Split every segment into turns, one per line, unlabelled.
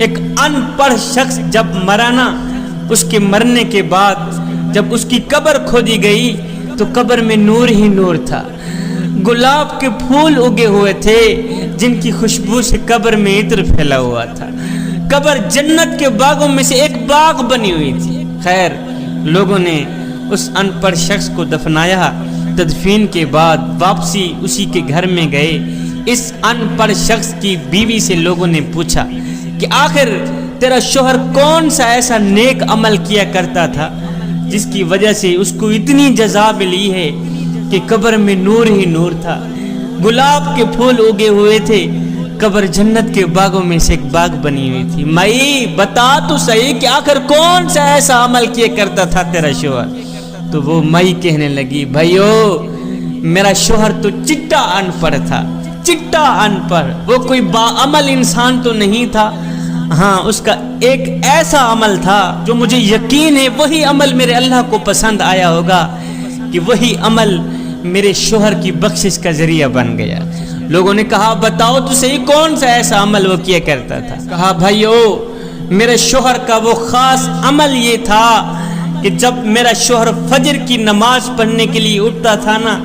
ایک ان پڑھ شخص جب مرا نا، اس کے مرنے کے بعد جب اس کی قبر کھودی گئی تو قبر میں نور ہی نور تھا، گلاب کے پھول اگے ہوئے تھے جن کی خوشبو سے قبر میں عطر پھیلا ہوا تھا، قبر جنت کے باغوں میں سے ایک باغ بنی ہوئی تھی۔ خیر، لوگوں نے اس ان پڑھ شخص کو دفنایا، تدفین کے بعد واپسی اسی کے گھر میں گئے۔ اس ان پڑھ شخص کی بیوی سے لوگوں نے پوچھا کہ آخر تیرا شوہر کون سا ایسا نیک عمل کیا کرتا تھا جس کی وجہ سے اس کو اتنی جزا ملی ہے کہ قبر میں نور ہی نور تھا، گلاب کے پھول اگے ہوئے تھے، قبر جنت کے باغوں میں سے ایک باغ بنی ہوئی تھی۔ مائی بتا تو صحیح کہ آخر کون سا ایسا عمل کیا کرتا تھا تیرا شوہر؟ تو وہ مائی کہنے لگی، بھائیو میرا شوہر تو چٹا ان پڑھ تھا، چٹا ان پڑھ، وہ کوئی باعمل انسان تو نہیں تھا، ہاں اس کا ایک ایسا عمل تھا جو مجھے یقین ہے وہی عمل میرے اللہ کو پسند آیا ہوگا کہ وہی عمل میرے شوہر کی بخشش کا ذریعہ بن گیا۔ لوگوں نے کہا بتاؤ تو صحیح کون سا ایسا عمل وہ کیا کرتا تھا؟ کہا بھائیو میرے شوہر کا وہ خاص عمل یہ تھا کہ جب میرا شوہر فجر کی نماز پڑھنے کے لیے اٹھتا تھا نا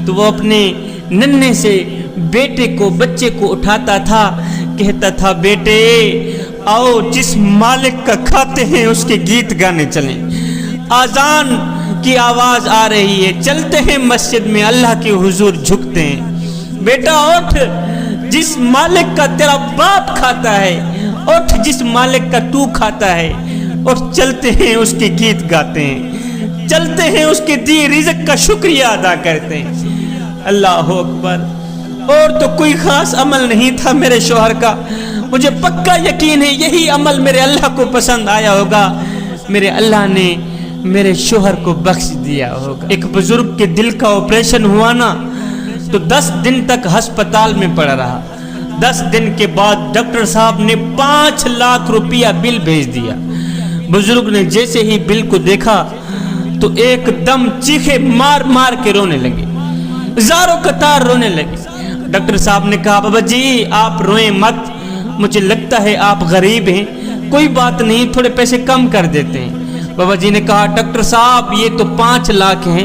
تو وہ اپنے ننھے سے بیٹے کو، بچے کو اٹھاتا تھا، کہتا تھا بیٹے آؤ جس مالک کا کھاتے ہیں اس کے گیت گانے چلیں، آذان کی آواز آ رہی ہے، چلتے ہیں مسجد میں اللہ کے حضور جھکتے ہیں، بیٹا اٹھ جس مالک کا تیرا باپ کھاتا ہے، اٹھ جس مالک کا تو کھاتا ہے، اٹھ چلتے ہیں اس کے گیت گاتے ہیں، چلتے ہیں اس کے دی رزق کا شکریہ ادا کرتے ہیں۔ اللہ اکبر۔ اور تو کوئی خاص عمل نہیں تھا میرے شوہر کا، مجھے پکا یقین ہے یہی عمل میرے اللہ کو پسند آیا ہوگا، میرے اللہ نے میرے شوہر کو بخش دیا ہوگا۔ ایک بزرگ کے دل کا آپریشن ہوا نا تو 10 دن تک ہسپتال میں پڑا رہا، 10 دن کے بعد ڈاکٹر صاحب نے 5 لاکھ روپیہ بل بھیج دیا۔ بزرگ نے جیسے ہی بل کو دیکھا تو ایک دم چیخے مار مار کے رونے لگے، زاروں قطار رونے لگے۔ ڈاکٹر صاحب نے کہا بابا جی آپ روئیں مت، مجھے لگتا ہے آپ غریب ہیں، کوئی بات نہیں تھوڑے پیسے کم کر دیتے ہیں۔ بابا جی نے کہا ڈاکٹر صاحب یہ تو 5 لاکھ ہیں،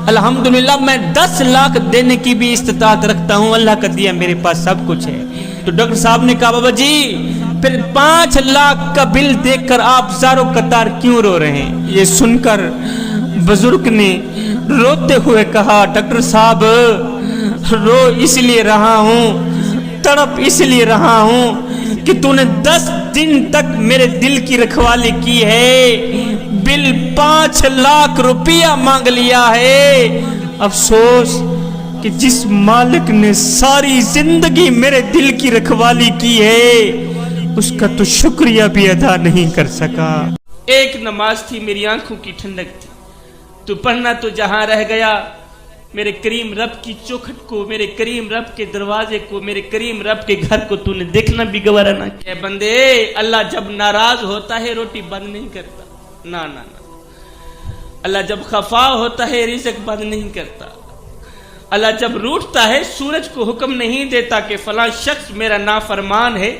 الحمدللہ میں 10 لاکھ دینے کی بھی استطاعت رکھتا ہوں، اللہ کا دیا میرے پاس سب کچھ ہے۔ تو ڈاکٹر صاحب نے کہا بابا جی پھر 5 لاکھ کا بل دیکھ کر آپ زاروں قطار کیوں رو رہے ہیں؟ یہ سن کر بزرگ نے روتے ہوئے کہا ڈاکٹر صاحب رو اس لیے رہا ہوں، تڑپ اس لیے رہا ہوں کہ تو نے 10 دن تک میرے دل کی رکھوالی کی ہے، بل 5 لاکھ روپیہ مانگ لیا ہے، افسوس کہ جس مالک نے ساری زندگی میرے دل کی رکھوالی کی ہے اس کا تو شکریہ بھی ادا نہیں کر سکا۔ ایک نماز تھی میری آنکھوں کی ٹھنڈک تھی، تو پڑھنا تو جہاں رہ گیا، میرے کریم رب کی چوکھٹ کو، میرے کریم رب کے دروازے کو، میرے کریم رب کے گھر کو تو نے دیکھنا بھی گوارا نہ کیا۔ بندے اللہ جب ناراض ہوتا ہے روٹی بند نہیں کرتا، نا نا نا، اللہ جب خفا ہوتا ہے رزق بند نہیں کرتا، اللہ جب روٹھتا ہے سورج کو حکم نہیں دیتا کہ فلاں شخص میرا نافرمان ہے،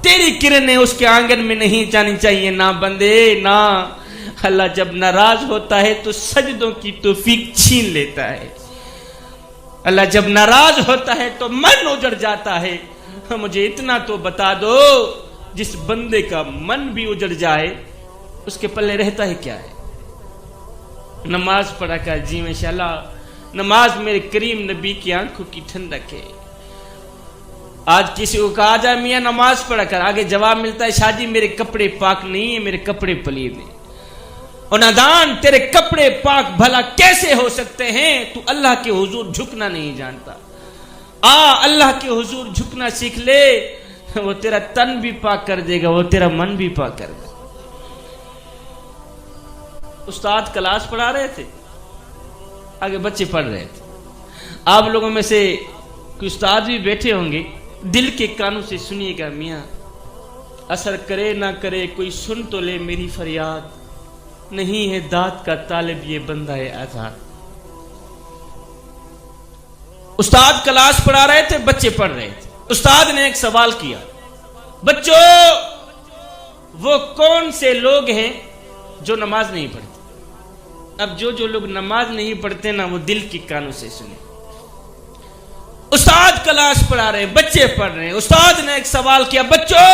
تیری کرنیں اس کے آنگن میں نہیں جانی چاہیے، نہ بندے نا، اللہ جب ناراض ہوتا ہے تو سجدوں کی توفیق چھین لیتا ہے، اللہ جب ناراض ہوتا ہے تو من اجڑ جاتا ہے۔ مجھے اتنا تو بتا دو جس بندے کا من بھی اجڑ جائے اس کے پلے رہتا ہے کیا ہے؟ نماز پڑھا کر جی ماشاءاللہ، نماز میرے کریم نبی کی آنکھوں کی ٹھنڈک ہے۔ آج کسی کو کہا جائے میاں نماز پڑھا کر، آگے جواب ملتا ہے شاہ جی میرے کپڑے پاک نہیں ہیں، میرے کپڑے پلید ہیں۔ اور نادان تیرے کپڑے پاک بھلا کیسے ہو سکتے ہیں؟ تو اللہ کے حضور جھکنا نہیں جانتا، اللہ کے حضور جھکنا سیکھ لے، وہ تیرا تن بھی پاک کر دے گا، وہ تیرا من بھی پاک کر دے گا۔ استاد کلاس پڑھا رہے تھے، آگے بچے پڑھ رہے تھے، آپ لوگوں میں سے کوئی استاد بھی بیٹھے ہوں گے، دل کے کانوں سے سنیے گا میاں، اثر کرے نہ کرے کوئی سن تو لے میری فریاد، نہیں ہے داد کا طالب یہ بندہ ہے آزاد۔ استاد کلاس پڑھا رہے تھے، بچے پڑھ رہے تھے، استاد نے ایک سوال کیا، بچوں وہ کون سے لوگ ہیں جو نماز نہیں پڑھتے؟ اب جو لوگ نماز نہیں پڑھتے نا، وہ دل کی کانوں سے سنیں۔ استاد کلاس پڑھا رہے ہیں، بچے پڑھ رہے ہیں، استاد نے ایک سوال کیا، بچوں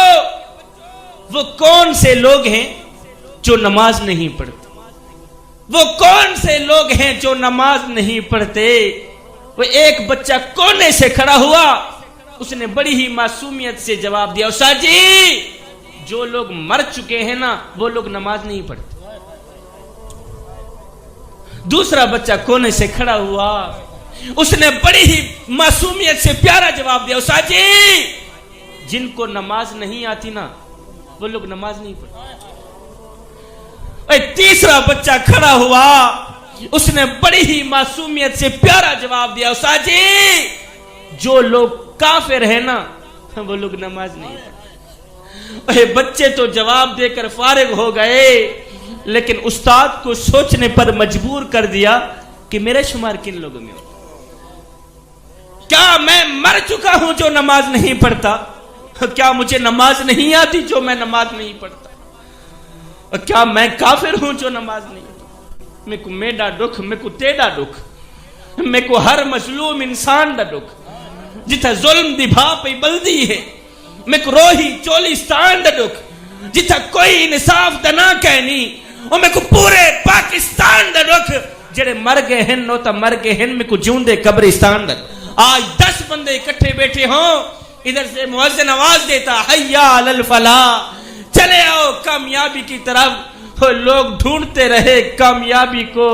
وہ کون سے لوگ ہیں جو نماز نہیں پڑھتے؟ وہ کون سے لوگ ہیں جو نماز نہیں پڑھتے؟ وہ ایک بچہ کونے سے کھڑا ہوا، اس نے بڑی ہی معصومیت سے جواب دیا، استاد جی جو لوگ مر چکے ہیں نا وہ لوگ نماز نہیں پڑھتے۔ دوسرا بچہ کونے سے کھڑا ہوا، اس نے بڑی ہی معصومیت سے پیارا جواب دیا، استاد جی جن کو نماز نہیں آتی نا وہ لوگ نماز نہیں پڑھتے۔ تیسرا بچہ کھڑا ہوا، اس نے بڑی ہی معصومیت سے پیارا جواب دیا، استاد جی جو لوگ کافر ہیں نا وہ لوگ نماز نہیں پڑھتے۔ بچے تو جواب دے کر فارغ ہو گئے، لیکن استاد کو سوچنے پر مجبور کر دیا کہ میرا شمار کن لوگوں میں ہو؟ کیا میں مر چکا ہوں جو نماز نہیں پڑھتا؟ کیا مجھے نماز نہیں آتی جو میں نماز نہیں پڑھتا؟ کیا میں کافر ہوں جو نماز نہیں پڑھتا؟ میں کو میڈا دکھ، میں کو تیڈا دکھ، میں کو ہر مظلوم انسان دا دکھ، جتا ظلم دی بھا پہ بلدی ہے، میں کو روہی چولستان دا دکھ، جتا کوئی انصاف دا نہ کہنی، اور میں کو پورے پاکستان دا دکھ، جڑے مر گئے ہیں نو تا مر گئے ہیں، میں کو جوندے قبرستان دا۔ آج 10 بندے اکٹھے بیٹھے ہوں، ادھر سے مؤذن آواز دیتا حیا علی الفلاح، چلے آؤ کامیابی کی طرف، لوگ ڈھونڈتے رہے کامیابی کو،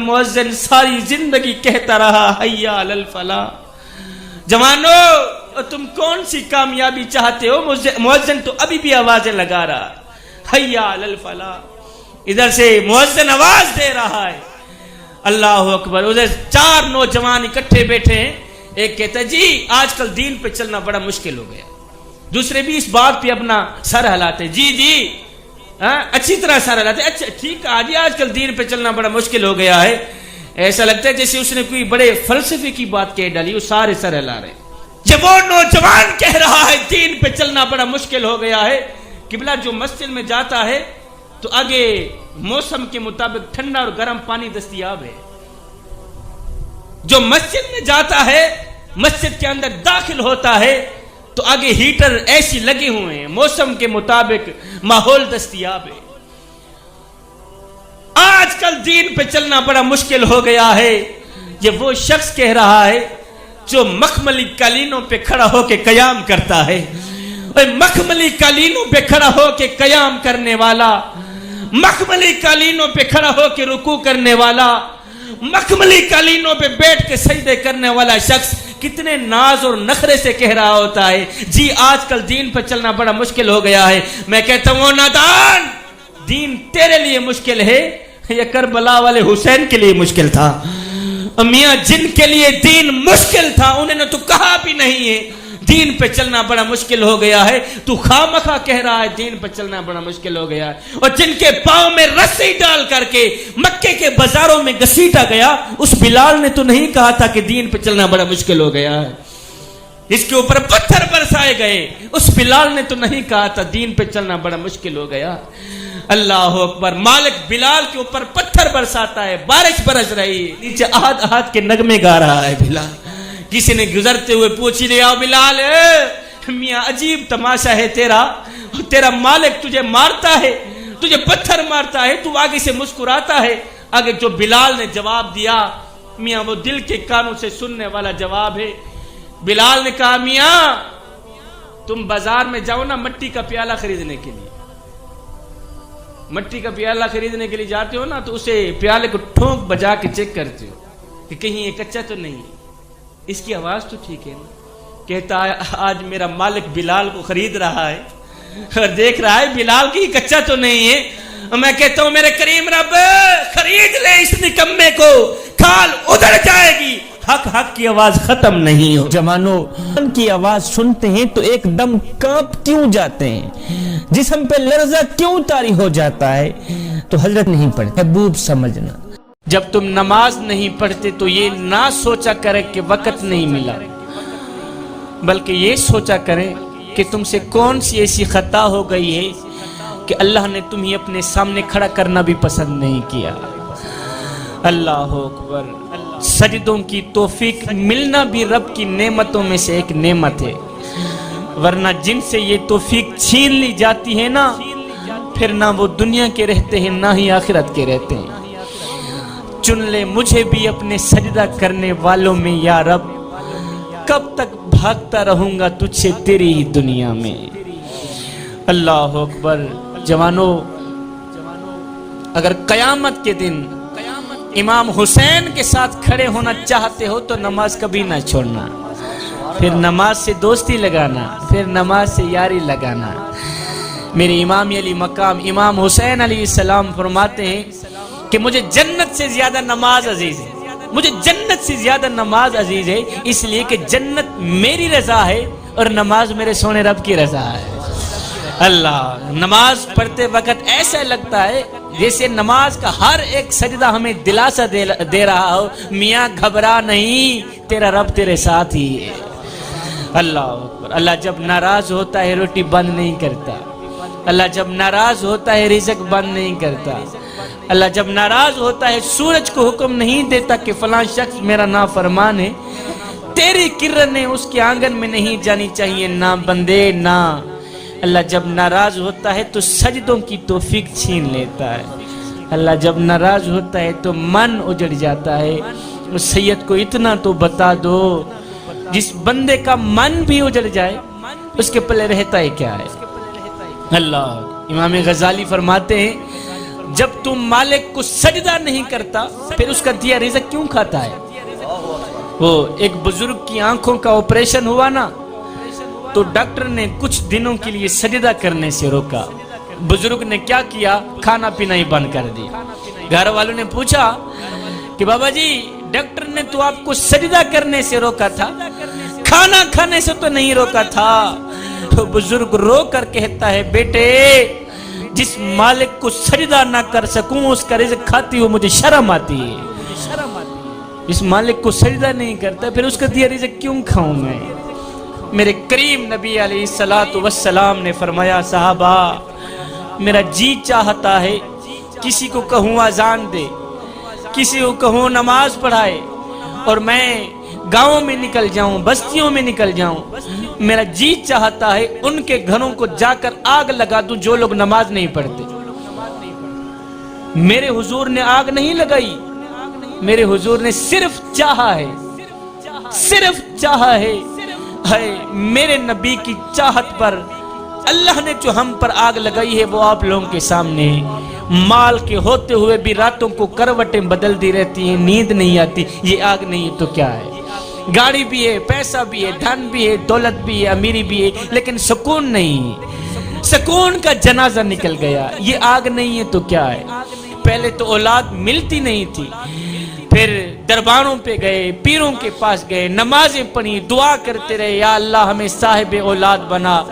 مؤذن ساری زندگی کہتا رہا حیا علی الفلاح۔ جوانو تم کون سی کامیابی چاہتے ہو؟ مؤذن تو ابھی بھی آوازیں لگا رہا حیا علی الفلاح، ادھر سے مؤذن آواز دے رہا ہے اللہ اکبر۔ ادھر 4 نوجوان اکٹھے بیٹھے ہیں، ایک کہتا ہے جی آج کل دین پہ چلنا بڑا مشکل ہو گیا، دوسرے بھی اس بات پہ اپنا سر ہلاتے، جی اچھی طرح سر ہلاتے، اچھا ٹھیک ہے جی آج کل دین پہ چلنا بڑا مشکل ہو گیا ہے، ایسا لگتا ہے جیسے اس نے کوئی بڑے فلسفے کی بات کہہ ڈالی، وہ سارے سر ہلا رہے۔ جب وہ نوجوان کہہ رہا ہے دین پہ چلنا بڑا مشکل ہو گیا ہے، قبلہ جو مسجد میں جاتا ہے تو آگے موسم کے مطابق ٹھنڈا اور گرم پانی دستیاب ہے، جو مسجد میں جاتا ہے مسجد کے اندر داخل ہوتا ہے تو آگے ہیٹر ایسی لگے ہوئے ہیں، موسم کے مطابق ماحول دستیاب ہے۔ آج کل دین پہ چلنا بڑا مشکل ہو گیا ہے، یہ وہ شخص کہہ رہا ہے جو مخملی قالینوں پہ کھڑا ہو کے قیام کرتا ہے۔ مخملی قالینوں پہ کھڑا ہو کے قیام کرنے والا، مخملی قالینوں پہ کھڑا ہو کے رکوع کرنے والا، مخملی قالینوں پہ بیٹھ کے سجدے کرنے والا شخص کتنے ناز اور نخرے سے کہہ رہا ہوتا ہے جی آج کل دین پر چلنا بڑا مشکل ہو گیا ہے۔ میں کہتا ہوں نادان، دین تیرے لیے مشکل ہے یا کربلا والے حسین کے لیے مشکل تھا؟ میاں جن کے لیے دین مشکل تھا انہوں نے تو کہا بھی نہیں ہے دین پہ چلنا بڑا مشکل ہو گیا ہے، تو خامخواہ کہہ رہا ہے دین پہ چلنا بڑا مشکل ہو گیا ہے۔ اور جن کے پاؤں میں رسی ڈال کر کے مکے کے بازاروں میں گھسیٹا گیا، اس بلال نے تو نہیں کہا تھا کہ دین پہ چلنا بڑا مشکل ہو گیا ہے۔ اس کے اوپر پتھر برسائے گئے، اس بلال نے تو نہیں کہا تھا دین پہ چلنا بڑا مشکل ہو گیا۔ اللہ اکبر، مالک بلال کے اوپر پتھر برساتا ہے، بارش برس رہی ہے، نیچے آہت آہت کے نغمے گا رہا ہے بلال۔ کسی نے گزرتے ہوئے پوچھ لیا بلال میاں عجیب تماشا ہے تیرا مالک تجھے مارتا ہے، تجھے پتھر مارتا ہے، تو آگے سے مسکراتا ہے۔ آگے جو بلال نے جواب دیا میاں وہ دل کے کانوں سے سننے والا جواب ہے۔ بلال نے کہا میاں تم بازار میں جاؤ نا مٹی کا پیالہ خریدنے کے لیے، مٹی کا پیالہ خریدنے کے لیے جاتے ہو نا تو اسے پیالے کو ٹھونک بجا کے چیک کرتے ہو کہ کہیں یہ کچا تو نہیں ہے، اس کی آواز تو ٹھیک ہے نا۔ کہتا ہے آج میرا مالک بلال کو خرید رہا ہے اور دیکھ رہا ہے بلال کی کچا تو نہیں ہے۔ میں کہتا ہوں میرے کریم رب خرید لے اس نکمے کو، کھال ادھر جائے گی، حق حق کی آواز ختم نہیں ہو۔
جوانوں ان کی آواز سنتے ہیں تو ایک دم کانپ کیوں جاتے ہیں، جسم پہ لرزہ کیوں طاری ہو جاتا ہے؟ تو حضرت نہیں پڑھتے، محبوب سمجھنا۔
جب تم نماز نہیں پڑھتے تو یہ نہ سوچا کرے کہ وقت نہیں ملا، بلکہ یہ سوچا کریں کہ تم سے کون سی ایسی خطا ہو گئی ہے کہ اللہ نے تمہیں اپنے سامنے کھڑا کرنا بھی پسند نہیں کیا۔ اللہ اکبر۔ سجدوں کی توفیق ملنا بھی رب کی نعمتوں میں سے ایک نعمت ہے، ورنہ جن سے یہ توفیق چھین لی جاتی ہے نا، پھر نہ وہ دنیا کے رہتے ہیں نہ ہی آخرت کے رہتے ہیں۔ چن لے مجھے بھی اپنے سجدہ کرنے والوں میں یا رب، کب تک بھاگتا رہوں گا تجھ سے تیری ہی دنیا میں۔ اللہ اکبر۔ جوانوں، اگر قیامت کے دن امام حسین کے ساتھ کھڑے ہونا چاہتے ہو تو نماز کبھی نہ چھوڑنا، پھر نماز سے دوستی لگانا، پھر نماز سے یاری لگانا۔ میرے امام علی مقام امام حسین علیہ السلام فرماتے ہیں کہ مجھے جنت سے زیادہ نماز عزیز ہے، مجھے جنت سے زیادہ نماز عزیز ہے، اس لیے کہ جنت میری رضا ہے اور نماز میرے سونے رب کی رضا ہے۔ اللہ، نماز پڑھتے وقت ایسا لگتا ہے جیسے نماز کا ہر ایک سجدہ ہمیں دلاسا دے رہا ہو، میاں گھبرا نہیں، تیرا رب تیرے ساتھ ہی ہے۔ اللہ اکبر۔ اللہ جب ناراض ہوتا ہے روٹی بند نہیں کرتا، اللہ جب ناراض ہوتا ہے رزق بند نہیں کرتا، اللہ جب ناراض ہوتا ہے سورج کو حکم نہیں دیتا کہ فلاں شخص میرا نافرمان ہے، تیری کرنیں اس کے آنگن میں نہیں جانی چاہیے، نہ بندے نہ۔ اللہ جب ناراض ہوتا ہے تو سجدوں کی توفیق چھین لیتا ہے، اللہ جب ناراض ہوتا ہے تو من اجڑ جاتا ہے۔ اس سید کو اتنا تو بتا دو، جس بندے کا من بھی اجڑ جائے اس کے پلے رہتا ہے کیا ہے؟ اللہ۔ امام غزالی فرماتے ہیں جب تم مالک کو سجدہ نہیں کرتا پھر اس کا دیا رزق کیوں کھاتا ہے؟ وہ ایک بزرگ کی آنکھوں کا آپریشن ہوا نا، تو ڈاکٹر نے کچھ دنوں کے لیے سجدہ کرنے سے روکا۔ بزرگ نے کیا کیا؟ کھانا پینا ہی بند کر دیا۔ گھر والوں نے پوچھا کہ بابا جی ڈاکٹر نے تو آپ کو سجدہ کرنے سے روکا تھا، کھانا کھانے سے تو نہیں روکا تھا۔ تو بزرگ رو کر کہتا ہے بیٹے، جس مالک کو سجدہ نہ کر سکوں اس کا رزق کھاتی ہو مجھے شرم آتی ہے۔ اس مالک کو سجدہ نہیں کرتا پھر اس کا دیا رزق کیوں کھاؤں میں؟ میرے کریم نبی علیہ السلام نے فرمایا صحابہ، میرا جی چاہتا ہے کسی کو کہوں اذان دے، کسی کو کہوں نماز پڑھائے، اور میں گاؤں میں نکل جاؤں، بستیوں میں نکل جاؤں۔ میرا جی چاہتا ہے ان کے گھروں کو جا کر آگ لگا دوں جو لوگ نماز نہیں پڑھتے۔ میرے حضور نے آگ نہیں لگائی، میرے حضور نے صرف چاہا ہے، صرف چاہا ہے۔ میرے نبی کی چاہت پر اللہ نے جو ہم پر آگ لگائی ہے وہ آپ لوگوں کے سامنے ہے۔ مال کے ہوتے ہوئے بھی راتوں کو کروٹیں بدلتی رہتی ہیں، نیند نہیں آتی، یہ آگ نہیں ہے تو کیا ہے؟ گاڑی بھی ہے، پیسہ بھی ہے، دھن بھی ہے، دولت بھی ہے، امیری بھی ہے، لیکن سکون نہیں ہے۔ سکون کا جنازہ نکل گیا، یہ آگ نہیں ہے تو کیا ہے؟ پہلے تو اولاد ملتی نہیں تھی، پھر درباروں پہ گئے، پیروں کے پاس گئے، نمازیں پڑھی، دعا کرتے رہے یا اللہ ہمیں صاحب اولاد بنا۔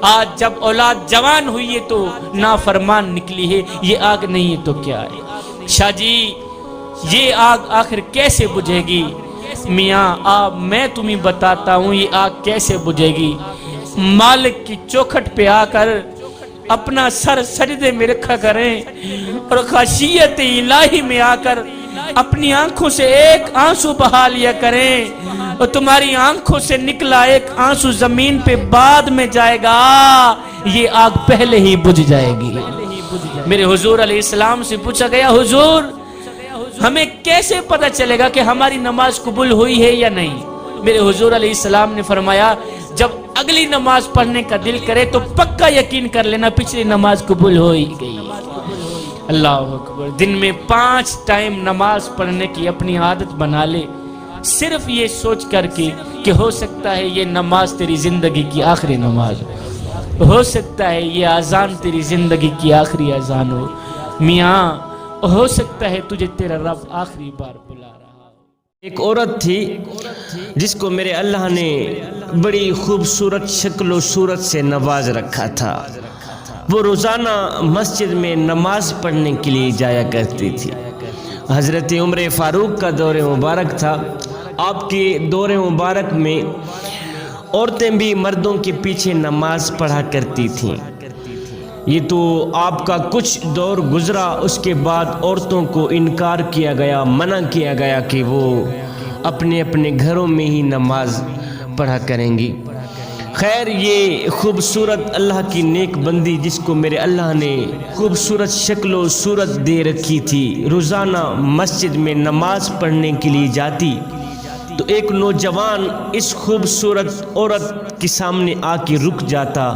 آج جب اولاد جوان ہوئی ہے تو نافرمان نکلی ہے، یہ آگ نہیں ہے تو کیا ہے؟ شاہ جی یہ آگ آخر کیسے بجھے گی؟ میاں آپ میں تمہیں بتاتا ہوں یہ آگ کیسے بجھے گی۔ مالک کی چوکھٹ پہ آ کر اپنا سر سجدے میں رکھا کریں اور خشیت الہی میں آ کر اپنی آنکھوں سے ایک آنسو بہا لیا کریں، اور تمہاری آنکھوں سے نکلا ایک آنسو زمین پہ بعد میں جائے گا، یہ آگ پہلے ہی بجھ جائے گی۔ میرے حضور علیہ السلام سے پوچھا گیا حضور ہمیں کیسے پتہ چلے گا کہ ہماری نماز قبول ہوئی ہے یا نہیں؟ میرے حضور علیہ السلام نے فرمایا جب اگلی نماز پڑھنے کا دل کرے تو پکا یقین کر لینا پچھلی نماز قبول ہو ہی گئی۔ اللہ اکبر۔ دن میں 5 ٹائم نماز پڑھنے کی اپنی عادت بنا لے، صرف یہ سوچ کر کے کہ ہو سکتا ہے یہ نماز تیری زندگی کی آخری نماز ہو سکتا ہے یہ اذان تیری زندگی کی آخری اذان ہو، میاں ہو سکتا ہے تجھے تیرا رب آخری بار بلا رہا ہو۔
ایک عورت تھی جس کو میرے اللہ نے بڑی خوبصورت شکل و صورت سے نواز رکھا تھا۔ وہ روزانہ مسجد میں نماز پڑھنے کے لیے جایا کرتی تھی۔ حضرت عمر فاروق کا دور مبارک تھا۔ آپ کے دور مبارک میں عورتیں بھی مردوں کے پیچھے نماز پڑھا کرتی تھیں۔ یہ تو آپ کا کچھ دور گزرا، اس کے بعد عورتوں کو انکار کیا گیا، منع کیا گیا کہ وہ اپنے اپنے گھروں میں ہی نماز پڑھا کریں گی۔ خیر، یہ خوبصورت اللہ کی نیک بندی جس کو میرے اللہ نے خوبصورت شکل و صورت دے رکھی تھی، روزانہ مسجد میں نماز پڑھنے کے لیے جاتی، تو ایک نوجوان اس خوبصورت عورت کے سامنے آ کے رک جاتا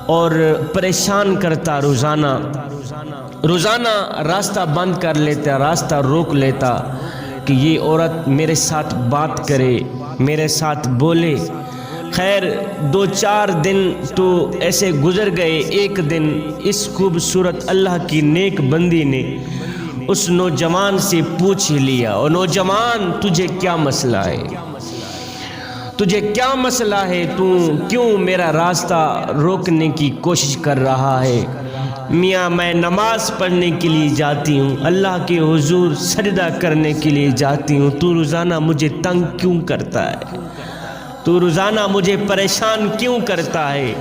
اور پریشان کرتا، روزانہ راستہ بند کر لیتا، راستہ روک لیتا کہ یہ عورت میرے ساتھ بات کرے، میرے ساتھ بولے۔ خیر 2-4 دن تو ایسے گزر گئے۔ ایک دن اس خوبصورت اللہ کی نیک بندی نے اس نوجوان سے پوچھ لیا، اور نوجوان تجھے کیا مسئلہ ہے؟ تجھے کیا مسئلہ ہے؟ تو کیوں میرا راستہ روکنے کی کوشش کر رہا ہے؟ میاں میں نماز پڑھنے کے لیے جاتی ہوں، اللہ کے حضور سجدہ کرنے کے لیے جاتی ہوں، تو روزانہ مجھے تنگ کیوں کرتا ہے؟ تو روزانہ مجھے پریشان کیوں کرتا ہے؟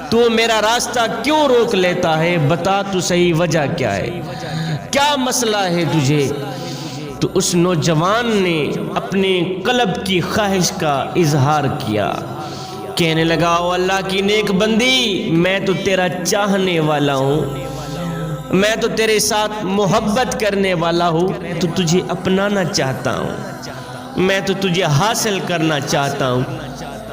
تو میرا راستہ کیوں روک لیتا ہے؟ بتا تو صحیح وجہ کیا ہے؟ کیا مسئلہ ہے تجھے؟ تو اس نوجوان نے اپنے قلب کی خواہش کا اظہار کیا، کہنے لگا، او اللہ کی نیک بندی، میں تو تیرا چاہنے والا ہوں، میں تو تیرے ساتھ محبت کرنے والا ہوں، تو تجھے اپنانا چاہتا ہوں، میں تو تجھے حاصل کرنا چاہتا ہوں،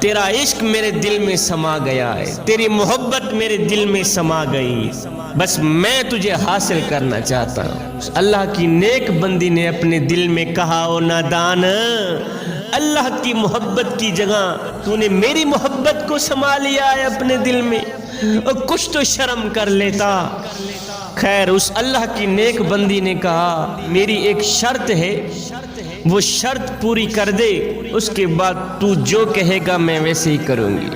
تیرا عشق میرے دل میں سما گیا ہے، تیری محبت میرے دل میں سما گئی، بس میں تجھے حاصل کرنا چاہتا ہوں۔ اللہ کی نیک بندی نے اپنے دل میں کہا، او نادان، اللہ کی محبت کی جگہ تو نے میری محبت کو سما لیا ہے اپنے دل میں، اور کچھ تو شرم کر لیتا۔ خیر اس اللہ کی نیک بندی نے کہا، میری ایک شرط ہے، وہ شرط پوری کر دے، اس کے بعد تو جو کہے گا میں ویسے ہی کروں گی۔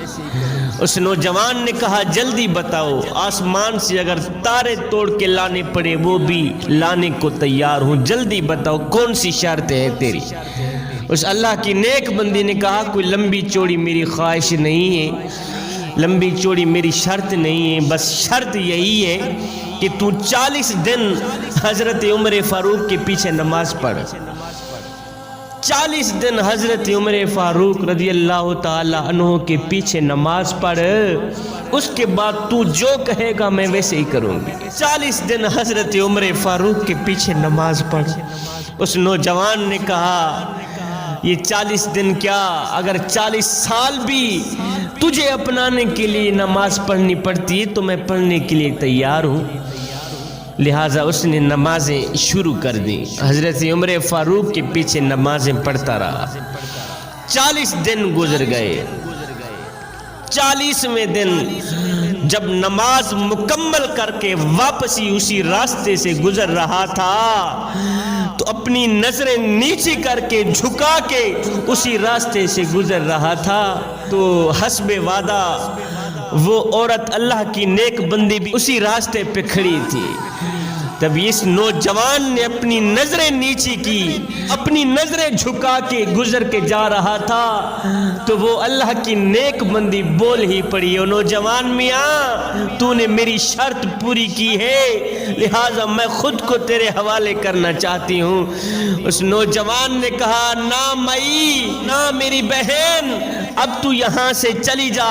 اس نوجوان نے کہا، جلدی بتاؤ، آسمان سے اگر تارے توڑ کے لانے پڑے وہ بھی لانے کو تیار ہوں، جلدی بتاؤ کون سی شرط ہے تیری؟ اس اللہ کی نیک بندی نے کہا، کوئی لمبی چوڑی میری خواہش نہیں ہے، لمبی چوڑی میری شرط نہیں ہے، بس شرط یہی ہے کہ تو 40 دن حضرت عمر فاروق کے پیچھے نماز پڑھ، 40 دن حضرت عمر فاروق رضی اللہ تعالی عنہ کے پیچھے نماز پڑھ، اس کے بعد تو جو کہے گا میں ویسے ہی کروں گی۔ 40 دن حضرت عمر فاروق کے پیچھے نماز پڑھ۔ اس نوجوان نے کہا، یہ 40 دن کیا، اگر 40 سال بھی تجھے اپنانے کے لیے نماز پڑھنی پڑتی ہے تو میں پڑھنے کے لیے تیار ہوں۔ لہٰذا اس نے نمازیں شروع کر دیں، حضرت عمر فاروق کے پیچھے نمازیں پڑھتا رہا۔ 40 دن گزر گئے۔ 40ویں دن جب نماز مکمل کر کے واپسی اسی راستے سے گزر رہا تھا تو اپنی نظریں نیچے کر کے جھکا کے اسی راستے سے گزر رہا تھا تو حسب وعدہ وہ عورت اللہ کی نیک بندی بھی اسی راستے پہ کھڑی تھی۔ تب اس نوجوان نے اپنی نظریں نیچی کی، اپنی نظریں جھکا کے گزر کے جا رہا تھا تو وہ اللہ کی نیک بندی بول ہی پڑی، او نوجوان میاں تو نے میری شرط پوری کی ہے، لہٰذا میں خود کو تیرے حوالے کرنا چاہتی ہوں۔ اس نوجوان نے کہا، نہ مائی، نہ میری بہن، اب تو یہاں سے چلی جا۔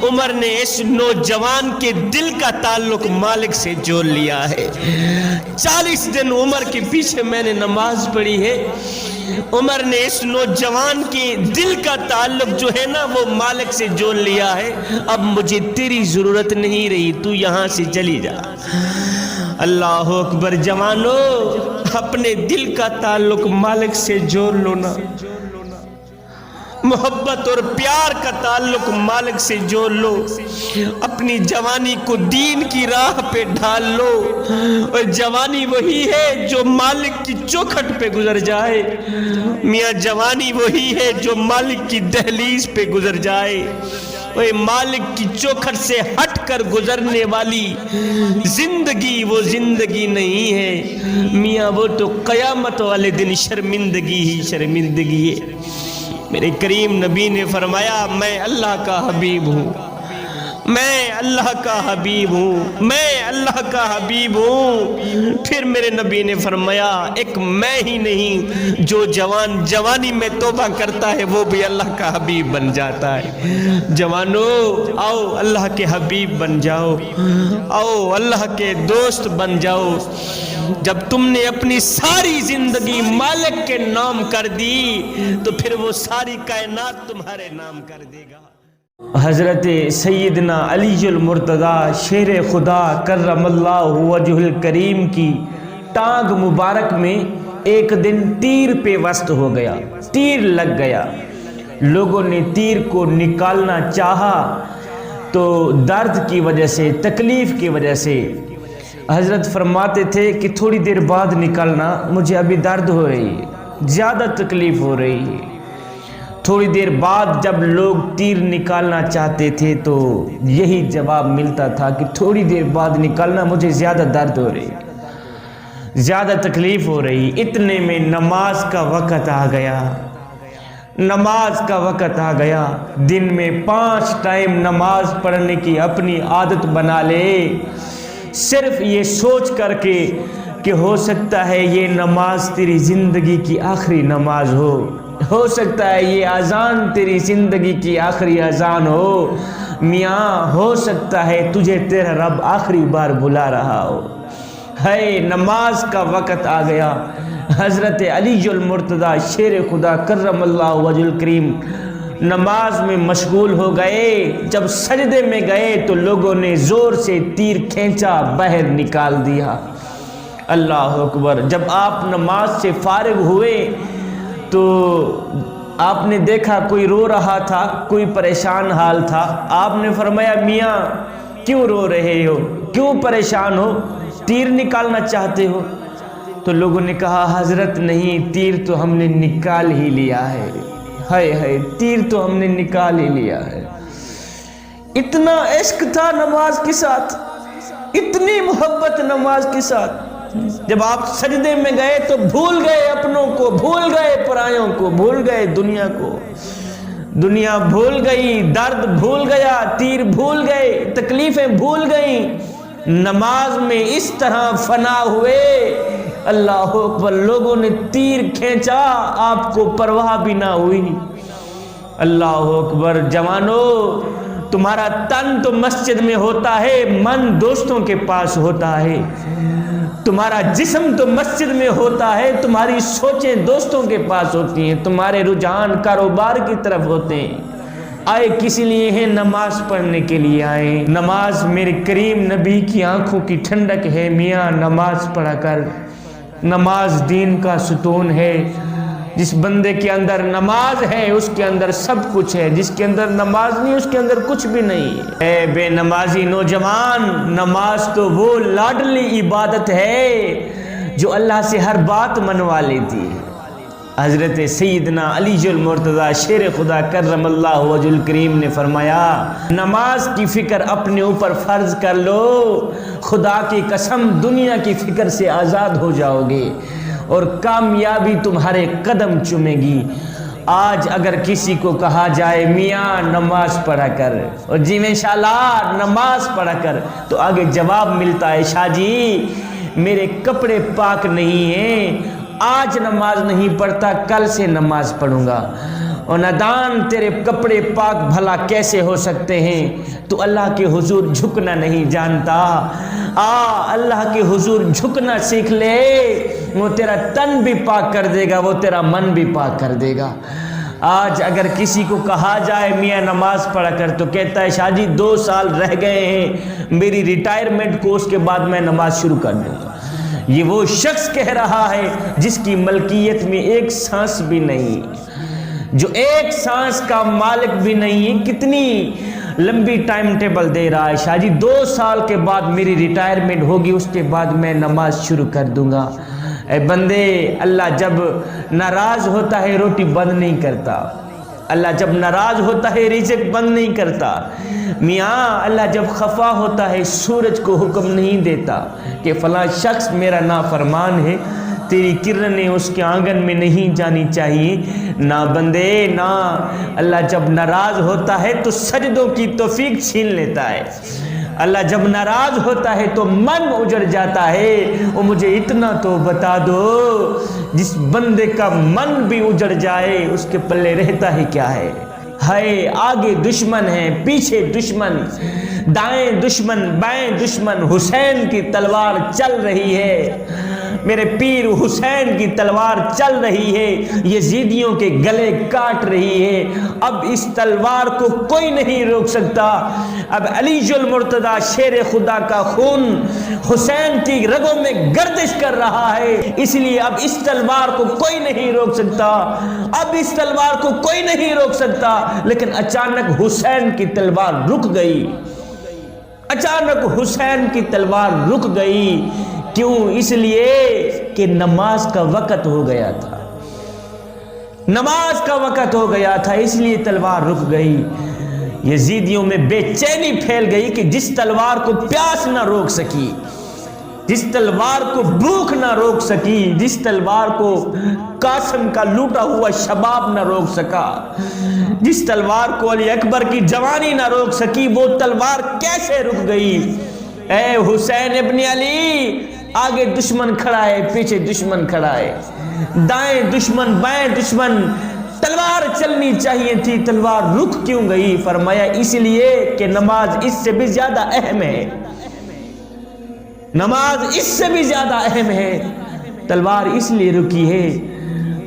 عمر نے اس نوجوان کے دل کا تعلق مالک سے جوڑ لیا ہے۔ 40 دن عمر کے پیچھے میں نے نماز پڑھی ہے، عمر نے اس نوجوان کے دل کا تعلق جو ہے نا وہ مالک سے جوڑ لیا ہے، اب مجھے تیری ضرورت نہیں رہی، تو یہاں سے چلی جا۔ اللہ اکبر جوانو، اپنے دل کا تعلق مالک سے جوڑ لو نا، محبت اور پیار کا تعلق مالک سے جوڑ لو، اپنی جوانی کو دین کی راہ پہ ڈھال لو، اور جوانی وہی ہے جو مالک کی چوکھٹ پہ گزر جائے، میاں جوانی وہی ہے جو مالک کی دہلیز پہ گزر جائے۔ وہ مالک کی چوکھٹ سے ہٹ کر گزرنے والی زندگی وہ زندگی نہیں ہے میاں، وہ تو قیامت والے دن شرمندگی ہی شرمندگی ہے۔ میرے کریم نبی نے فرمایا، میں اللہ کا حبیب ہوں، میں اللہ کا حبیب ہوں، میں اللہ کا حبیب ہوں۔ پھر میرے نبی نے فرمایا ایک میں ہی نہیں، جو جوانی میں توبہ کرتا ہے وہ بھی اللہ کا حبیب بن جاتا ہے۔ جوانو آؤ اللہ کے حبیب بن جاؤ، آؤ اللہ کے دوست بن جاؤ۔ جب تم نے اپنی ساری زندگی مالک کے نام کر دی تو پھر وہ ساری کائنات تمہارے نام کر دے گا۔ حضرت سیدنا علی المرتضی شیر خدا کرم اللہ وجہ الکریم کی ٹانگ مبارک میں ایک دن تیر پیوست ہو گیا، تیر لگ گیا۔ لوگوں نے تیر کو نکالنا چاہا تو درد کی وجہ سے، تکلیف کی وجہ سے حضرت فرماتے تھے کہ تھوڑی دیر بعد نکالنا، مجھے ابھی درد ہو رہی ہے، زیادہ تکلیف ہو رہی ہے۔ تھوڑی دیر بعد جب لوگ تیر نکالنا چاہتے تھے تو یہی جواب ملتا تھا کہ تھوڑی دیر بعد نکالنا، مجھے زیادہ درد ہو رہی، زیادہ تکلیف ہو رہی۔ اتنے میں نماز کا وقت آ گیا، نماز کا وقت آ گیا۔ دن میں 5 ٹائم نماز پڑھنے کی اپنی عادت بنا لے، صرف یہ سوچ کر کے کہ ہو سکتا ہے یہ نماز تیری زندگی کی آخری نماز ہو سکتا ہے یہ اذان تیری زندگی کی آخری اذان ہو، میاں ہو سکتا ہے تجھے تیرا رب آخری بار بلا رہا ہو۔ ہے نماز کا وقت آ گیا۔ حضرت علی المرتضی شیر خدا کرم اللہ وجہ الکریم نماز میں مشغول ہو گئے۔ جب سجدے میں گئے تو لوگوں نے زور سے تیر کھینچا، باہر نکال دیا۔ اللہ اکبر۔ جب آپ نماز سے فارغ ہوئے تو آپ نے دیکھا کوئی رو رہا تھا، کوئی پریشان حال تھا۔ آپ نے فرمایا میاں کیوں رو رہے ہو، کیوں پریشان ہو، تیر نکالنا چاہتے ہو؟ تو لوگوں نے کہا حضرت نہیں، تیر تو ہم نے نکال ہی لیا ہے، ہائے ہائے تیر تو ہم نے نکال ہی لیا ہے۔ اتنا عشق تھا نماز کے ساتھ، اتنی محبت نماز کے ساتھ۔ جب آپ سجدے میں گئے تو بھول گئے اپنوں کو، بھول گئے پرایوں کو، بھول گئے دنیا کو، دنیا بھول گئی، درد بھول گیا، تیر بھول گئے، تکلیفیں بھول گئیں، نماز میں اس طرح فنا ہوئے۔ اللہ اکبر۔ لوگوں نے تیر کھینچا، آپ کو پرواہ بھی نہ ہوئی۔ اللہ اکبر۔ جوانو تمہارا تن تو مسجد میں ہوتا ہے، من دوستوں کے پاس ہوتا ہے۔ تمہارا جسم تو مسجد میں ہوتا ہے، تمہاری سوچیں دوستوں کے پاس ہوتی ہیں، تمہارے رجحان کاروبار کی طرف ہوتے ہیں۔ آئے کسی لیے ہیں؟ نماز پڑھنے کے لیے آئے۔ نماز میرے کریم نبی کی آنکھوں کی ٹھنڈک ہے، میاں نماز پڑھا کر۔ نماز دین کا ستون ہے۔ جس بندے کے اندر نماز ہے اس کے اندر سب کچھ ہے، جس کے اندر نماز نہیں اس کے اندر کچھ بھی نہیں۔ اے بے نمازی نوجوان، نماز تو وہ لاڈلی عبادت ہے جو اللہ سے ہر بات منوا لیتی ہے۔ حضرت سیدنا علی المرتضی شیر خدا کرم اللہ وجہ الکریم نے فرمایا نماز کی فکر اپنے اوپر فرض کر لو، خدا کی قسم دنیا کی فکر سے آزاد ہو جاؤ گے اور کامیابی تمہارے قدم چومے گی۔ آج اگر کسی کو کہا جائے میاں نماز پڑھا کر، اور جی میں انشاءاللہ نماز پڑھا کر، تو آگے جواب ملتا ہے شاہ جی میرے کپڑے پاک نہیں ہیں، آج نماز نہیں پڑھتا کل سے نماز پڑھوں گا۔ اور نادان تیرے کپڑے پاک بھلا کیسے ہو سکتے ہیں؟ تو اللہ کے حضور جھکنا نہیں جانتا۔ اللہ کے حضور جھکنا سیکھ لے، وہ تیرا تن بھی پاک کر دے گا، وہ تیرا من بھی پاک کر دے گا۔ آج اگر کسی کو کہا جائے میاں نماز پڑھا کر تو کہتا ہے شاہ جی 2 سال رہ گئے ہیں میری ریٹائرمنٹ کو، اس کے بعد میں نماز شروع کر دوں گا۔ یہ وہ شخص کہہ رہا ہے جس کی ملکیت میں ایک سانس بھی نہیں، جو ایک سانس کا مالک بھی نہیں ہے۔ کتنی لمبی ٹائم ٹیبل دے رہا ہے شاہ جی 2 سال کے بعد میری ریٹائرمنٹ ہوگی، اس کے بعد میں نماز شروع کر دوں گا۔ اے بندے، اللہ جب ناراض ہوتا ہے روٹی بند نہیں کرتا، اللہ جب ناراض ہوتا ہے رزق بند نہیں کرتا۔ میاں اللہ جب خفا ہوتا ہے سورج کو حکم نہیں دیتا کہ فلاں شخص میرا نافرمان ہے، تیری کرنیں اس کے آنگن میں نہیں جانی چاہیے. نہ بندے نہ، اللہ جب ناراض ہوتا ہے تو سجدوں کی توفیق چھین لیتا ہے. اللہ جب ناراض ہوتا ہے تو من اجڑ جاتا ہے. وہ مجھے اتنا تو بتا دو، جس بندے کا من بھی اجڑ جائے اس کے پلے رہتا ہی کیا ہے؟ ہائے آگے دشمن ہے، پیچھے دشمن، دائیں دشمن، بائیں دشمن، حسین کی تلوار چل رہی ہے. میرے پیر حسین کی تلوار چل رہی ہے، یزیدیوں کے گلے کاٹ رہی ہے. اب اس تلوار کو کوئی نہیں روک سکتا. اب علی المرتضیٰ شیر خدا کا خون حسین کی رگوں میں گردش کر رہا ہے، اس لیے اب اس تلوار کو کوئی نہیں روک سکتا. اب اس تلوار کو کوئی نہیں روک سکتا. لیکن اچانک حسین کی تلوار رک گئی. اچانک حسین کی تلوار رک گئی. کیوں؟ اس لیے کہ نماز کا وقت ہو گیا تھا. نماز کا وقت ہو گیا تھا، اس لیے تلوار رک گئی. یزیدیوں میں بے چینی پھیل گئی کہ جس تلوار کو پیاس نہ روک سکی، جس تلوار کو بھوک نہ روک سکی، جس تلوار کو قاسم کا لوٹا ہوا شباب نہ روک سکا، جس تلوار کو علی اکبر کی جوانی نہ روک سکی، وہ تلوار کیسے رک گئی؟ اے حسین ابن علی، آگے دشمن کھڑا ہے، پیچھے دشمن کھڑا ہے، دائیں دشمن، بائیں دشمن. تلوار چلنی چاہیے تھی، تلوار رک کیوں گئی؟ فرمایا اس لیے کہ نماز اس سے بھی زیادہ اہم ہے. نماز اس سے بھی زیادہ اہم ہے. تلوار اس لیے رکی ہے،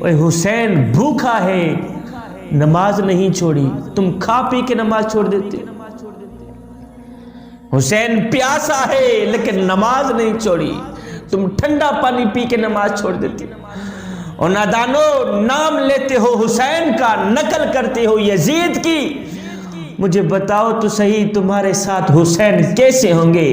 اے حسین بھوکا ہے، نماز نہیں چھوڑی. تم کھا پی کے نماز چھوڑ دیتے. حسین پیاسا ہے لیکن نماز نہیں چھوڑی. تم ٹھنڈا پانی پی کے نماز چھوڑ دیتے. اور نادانو، نام لیتے ہو حسین کا، نقل کرتے ہو یزید کی. مجھے بتاؤ تو صحیح، تمہارے ساتھ حسین کیسے ہوں گے؟